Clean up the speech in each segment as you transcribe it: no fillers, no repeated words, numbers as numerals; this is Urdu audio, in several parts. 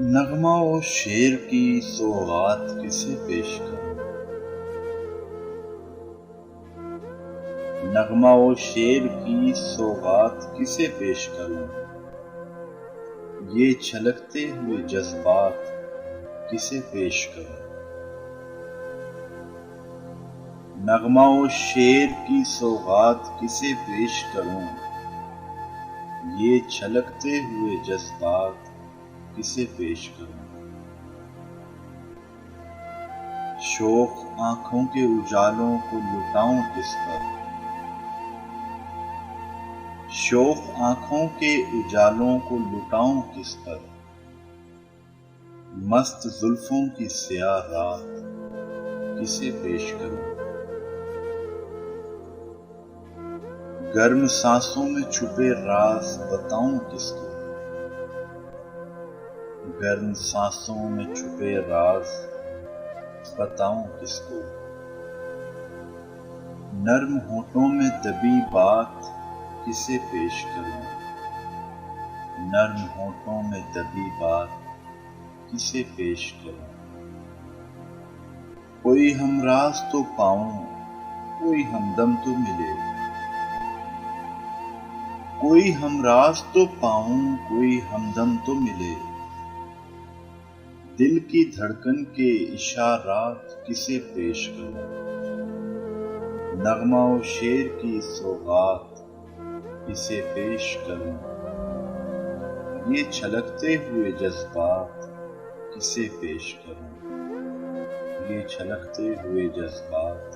نغمہ و شعر کی سوغات کسے پیش کروں؟ نغمہ و شعر کی سوغات کسے پیش کروں؟ یہ چھلکتے ہوئے جذبات کسے پیش کروں؟ نغمہ و شعر کی سوغات کسے پیش کروں؟ یہ چھلکتے ہوئے جذبات کسے پیش کروں؟ شوق آنکھوں کے اجالوں کو لٹاؤں کس پر؟ شوق آنکھوں کے اجالوں کو لٹاؤں کس پر؟ مست زلفوں کی سیاہ رات کسے پیش کروں؟ گرم سانسوں میں چھپے راز بتاؤں کس کو؟ گرم سانسوں میں چھپے راز بتاؤں کس کو؟ نرم ہونٹوں میں دبی بات کسے پیش کروں؟ نرم ہونٹوں میں دبی بات کسے پیش کروں؟ کوئی ہمراز تو پاؤں، کوئی ہمدم تو ملے، کوئی ہمراز تو پاؤں، کوئی ہمدم تو ملے، دل کی دھڑکن کے اشارات کسے پیش کروں؟ نغمہ و شعر کی سوغات کسے پیش کروں؟ یہ چھلکتے ہوئے جذبات کسے پیش کروں؟ یہ چھلکتے ہوئے جذبات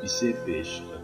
کسے پیش کروں؟